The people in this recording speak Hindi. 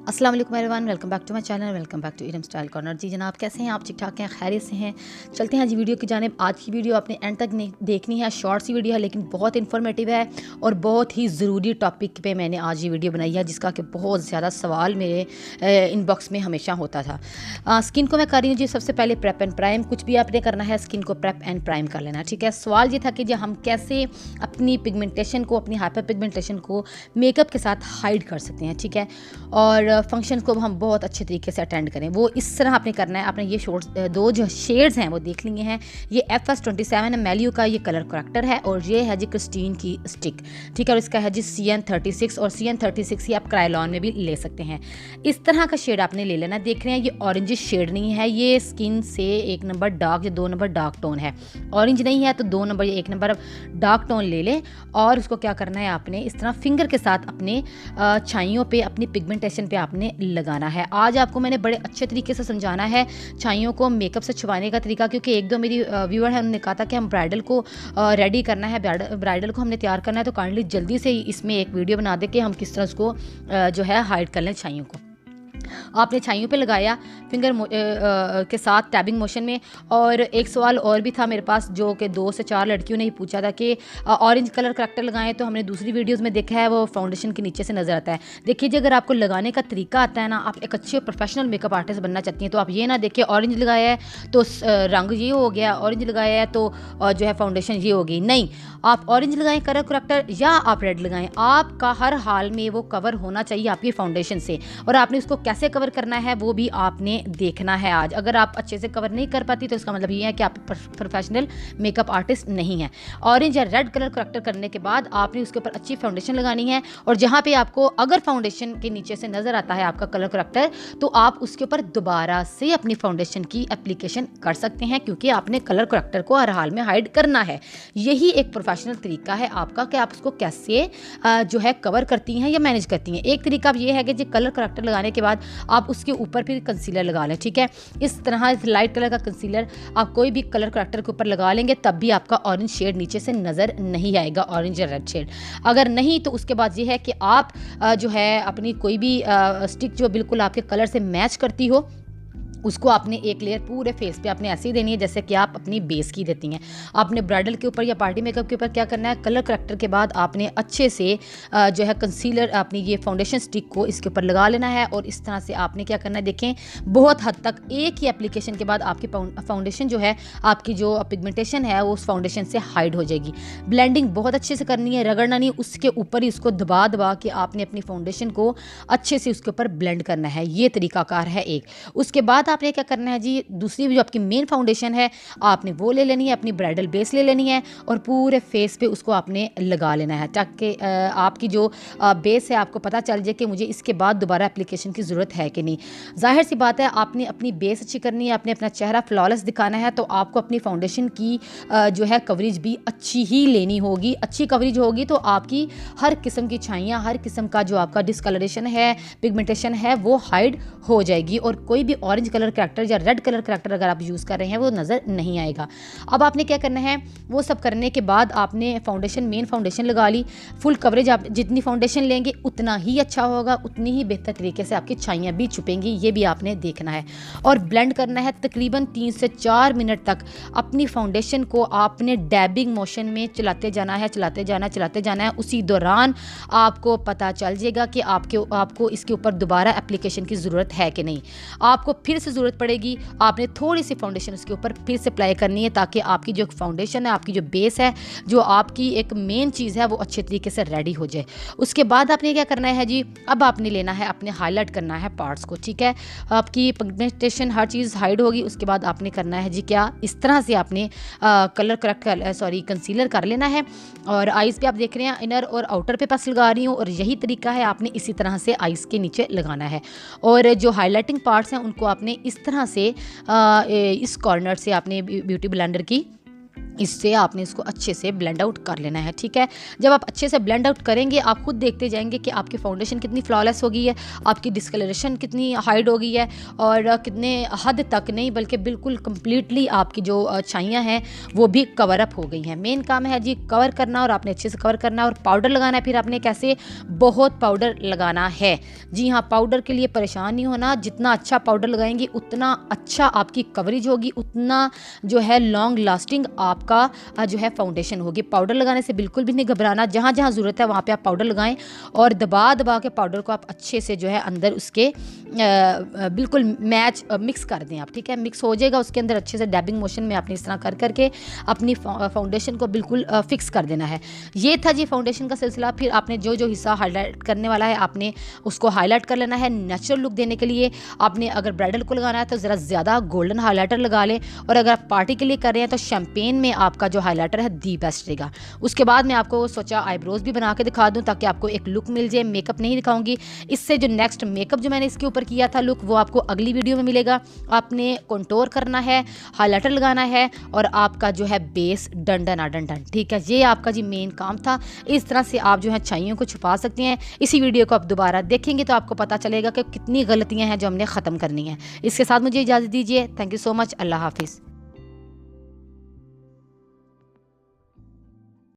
अस्सलाम वालेकुम everyone, welcome back to my channel, welcome back to Iram style corner. जी जनाब, कैसे हैं आप? ठीक ठाक हैं, खैरियत से हैं? चलते हैं जी वीडियो की जानिब। आज की वीडियो आपने एंड तक देखनी है। शॉर्ट सी वीडियो है लेकिन बहुत इन्फॉर्मेटिव है और बहुत ही ज़रूरी टॉपिक पे मैंने आज ये वीडियो बनाई है, जिसका कि बहुत ज़्यादा सवाल मेरे इनबॉक्स में हमेशा होता था। स्किन को मैं कर रही हूँ जी सबसे पहले प्रेप एंड प्राइम। कुछ भी आपने करना है, स्किन को प्रेप एंड प्राइम कर लेना, ठीक है। सवाल ये था कि हम कैसे अपनी पिगमेंटेशन को, अपनी हाइपर पिगमेंटेशन को मेकअप के साथ हाइड कर सकते हैं, ठीक है। और फंक्शन को हम बहुत अच्छे तरीके से अटेंड करें, वो इस तरह आपने करना है। आपने ये दो जो शेड्स हैं वो देख लिए हैं। ये FS27 मैल्यू का ये कलर करेक्टर है और ये है जी क्रिस्टीन की स्टिक, ठीक है। और इसका है जी CN36 और CN36 ही आप क्रायलॉन में भी ले सकते हैं। इस तरह का शेड आपने ले लेना। देख रहे हैं ये ऑरेंज शेड नहीं है, ये स्किन से 1 नंबर डार्क या 2 नंबर डार्क टोन है। ऑरेंज नहीं है तो 2 नंबर या 1 नंबर डार्क टोन ले लें और उसको क्या करना है, आपने इस तरह फिंगर के साथ अपने छाइयों पे, अपनी पिगमेंटेशन पे आपने लगाना है। आज आपको मैंने बड़े अच्छे तरीके से समझाना है छाइयों को मेकअप से छुपाने का तरीका, क्योंकि एक दो मेरी व्यूअर है, उन्होंने कहा था कि हम ब्राइडल को रेडी करना है, ब्राइडल को हमने तैयार करना है, तो काइंडली जल्दी से इसमें एक वीडियो बना दे कि हम किस तरह उसको जो है हाइड कर लें छाइयों को। आपने छाइयों पे लगाया फिंगर के साथ टैबिंग मोशन में। और एक सवाल और भी था मेरे पास, जो कि 2 से 4 लड़कियों ने ही पूछा था कि ऑरेंज कलर करेक्टर लगाएं, तो हमने दूसरी वीडियोस में देखा है वो फाउंडेशन के नीचे से नज़र आता है। देखिए जी, अगर आपको लगाने का तरीका आता है ना, आप एक अच्छे प्रोफेशनल मेकअप आर्टिस्ट बनना चाहती हैं, तो आप ये ना देखिए ऑरेंज लगाया है तो रंग ये हो गया, ऑरेंज लगाया है तो जो है फाउंडेशन ये होगी। नहीं, आप ऑरेंज लगाएं कलर करेक्टर या आप रेड लगाएं, आपका हर हाल में वो कवर होना चाहिए आपकी फाउंडेशन से। और आपने उसको कैसे कवर करना है वो भी आपने देखना है आज। अगर आप अच्छे से कवर नहीं कर पाती तो इसका मतलब ये है कि आप प्रोफेशनल मेकअप आर्टिस्ट नहीं है। ऑरेंज या रेड कलर करेक्टर करने के बाद आपने उसके ऊपर अच्छी फाउंडेशन लगानी है और जहां पे आपको अगर फाउंडेशन के नीचे से नजर आता है आपका कलर करेक्टर, तो आप उसके ऊपर दोबारा से अपनी फाउंडेशन की एप्लीकेशन कर सकते हैं, क्योंकि आपने कलर करेक्टर को हर हाल में हाइड करना है। यही एक प्रोफेशनल तरीका है आपका कि आप उसको कैसे जो है कवर करती हैं या मैनेज करती हैं। एक तरीका ये है कि जो कलर करेक्टर लगाने के बाद आप उसके ऊपर फिर कंसीलर लगा लें, ठीक है। इस तरह इस लाइट कलर का कंसीलर आप कोई भी कलर करेक्टर के ऊपर लगा लेंगे, तब भी आपका ऑरेंज शेड नीचे से नज़र नहीं आएगा, ऑरेंज या रेड शेड। अगर नहीं तो उसके बाद ये है कि आप जो है अपनी कोई भी स्टिक जो बिल्कुल आपके कलर से मैच करती हो, उसको आपने एक लेयर पूरे फेस पे आपने ऐसे ही देनी है जैसे कि आप अपनी बेस की देती हैं। आपने ब्राइडल के ऊपर या पार्टी मेकअप के ऊपर क्या करना है, कलर करेक्टर के बाद आपने अच्छे से जो है कंसीलर, अपनी ये फाउंडेशन स्टिक को इसके ऊपर लगा लेना है। और इस तरह से आपने क्या करना है, देखें बहुत हद तक एक ही एप्लीकेशन के बाद आपकी फाउंडेशन जो है, आपकी जो पिगमेंटेशन है वो उस फाउंडेशन से हाइड हो जाएगी। ब्लेंडिंग बहुत अच्छे से करनी है, रगड़ना नहीं, उसके ऊपर ही उसको दबा दबा के आपने अपनी फाउंडेशन को अच्छे से उसके ऊपर ब्लेंड करना है। ये तरीकाकार है एक। उसके बाद आपने क्या करना है जी, दूसरी जो आपकी मेन फाउंडेशन है आपने वो ले लेनी है, अपनी ब्राइडल बेस ले लेनी है और पूरे फेस पे उसको आपने लगा लेना है, ताकि आपकी जो बेस है आपको पता चल जाए कि मुझे इसके बाद दोबारा एप्लीकेशन की ज़रूरत है कि नहीं। जाहिर सी बात है, आपने अपनी बेस अच्छी करनी है, आपने अपना चेहरा फ्लॉलेस दिखाना है, तो आपको अपनी फाउंडेशन की जो है कवरेज भी अच्छी ही लेनी होगी। अच्छी कवरेज होगी तो आपकी हर किस्म की छाइयाँ, हर किस्म का जो आपका डिस्कलरेशन है, पिगमेंटेशन है, वो हाइड हो जाएगी और कोई भी ऑरेंज कलर करेक्टर या रेड कलर करेक्टर अगर आप यूज़ कर रहे हैं वो नज़र नहीं आएगा। अब आपने क्या करना है, वो सब करने के बाद आपने फाउंडेशन, मेन फाउंडेशन लगा ली। फुल कवरेज आप जितनी फाउंडेशन लेंगे उतना ही अच्छा होगा, उतनी ही बेहतर तरीके से आपकी छाइयाँ भी छुपेंगी, ये भी आपने देखना है। और ब्लेंड करना है तकरीबन 3 से 4 मिनट तक। अपनी फाउंडेशन को आपने डैबिंग मोशन में चलाते जाना है, चलाते जाना है। उसी दौरान आपको पता चल जाएगा कि आपको इसके ऊपर दोबारा एप्लीकेशन की ज़रूरत है कि नहीं। आपको फिर से ज़रूरत पड़ेगी, आपने थोड़ी सी फाउंडेशन उसके ऊपर फिर से अप्लाई करनी है, ताकि आपकी जो फाउंडेशन है, आपकी जो बेस है, जो आपकी एक मेन चीज़ है, वो अच्छे तरीके से रेडी हो जाए। उसके बाद आपने क्या करना है जी, अब आपने लेना है, अपने हाईलाइट करना है पार्ट्स को, ठीक है। आपकी पिगमेंटेशन हर चीज़ हाइड होगी। उसके बाद आपने करना है जी क्या, इस तरह से आपने कंसीलर कर लेना है। और आइज़ पे आप देख रहे हैं इनर और आउटर पे पास लगा रही हूँ और यही तरीका है, आपने इसी तरह से आइज़ के नीचे लगाना है। और जो हाईलाइटिंग पार्ट्स हैं उनको आपने इस तरह से इस कॉर्नर से आपने ब्यूटी ब्लेंडर की इससे आपने इसको अच्छे से ब्लेंड आउट कर लेना है। ठीक है, जब आप अच्छे से ब्लेंड आउट करेंगे आप खुद देखते जाएंगे कि आपकी फाउंडेशन कितनी फ्लॉलेस हो गई है, आपकी डिस्कलरेशन कितनी हाइड हो गई है, और कितने हद तक नहीं बल्कि बिल्कुल कम्प्लीटली आपकी जो छाइयाँ हैं वो भी कवर अप हो गई हैं। मेन काम है जी कवर करना, और आपने अच्छे से कवर करना है और पाउडर लगाना है। फिर आपने कैसे, बहुत पाउडर लगाना है। जी हाँ, पाउडर के लिए परेशान नहीं होना, जितना अच्छा पाउडर लगाएंगे उतना अच्छा आपकी कवरेज होगी, उतना जो है लॉन्ग लास्टिंग आपका जो है फाउंडेशन होगी। पाउडर लगाने से बिल्कुल भी नहीं घबराना, जहाँ जहाँ ज़रूरत है वहाँ पे आप पाउडर लगाएं और दबा दबा के पाउडर को आप अच्छे से जो है अंदर उसके बिल्कुल मिक्स कर दें आप। ठीक है, मिक्स हो जाएगा उसके अंदर अच्छे से डैबिंग मोशन में आपने इस तरह कर करके अपनी फाउंडेशन को बिल्कुल फिक्स कर देना है। ये था जी फाउंडेशन का सिलसिला। फिर आपने जो जो हिस्सा हाईलाइट करने वाला है आपने उसको हाईलाइट कर लेना है। नेचुरल लुक देने के लिए आपने अगर ब्राइडल को लगाना है तो ज़रा ज़्यादा गोल्डन हाईलाइटर लगा लें, और अगर आप पार्टी के लिए कर रहे हैं तो शैम्पेन में आपका जो हाईलाइटर है दी बेस्ट रहेगा। उसके बाद मैं आपको सोचा आईब्रोज भी बना के दिखा दूं ताकि आपको एक लुक मिल जाए। मेकअप नहीं दिखाऊंगी, इससे जो नेक्स्ट मेकअप जो मैंने इसके ऊपर किया था लुक, वो आपको अगली वीडियो में मिलेगा। आपने कंटूर करना है, हाईलाइटर लगाना है और आपका जो है base done done done done. ठीक है, ये आपका जी मेन काम था। इस तरह से आप जो है छाइयों को छुपा सकते हैं। इसी वीडियो को आप दोबारा देखेंगे तो आपको पता चलेगा कि कितनी गलतियां हैं जो हमने ख़त्म करनी है। इसके साथ मुझे इजाज़त दीजिए। Thank you so much. अल्लाह हाफिज़।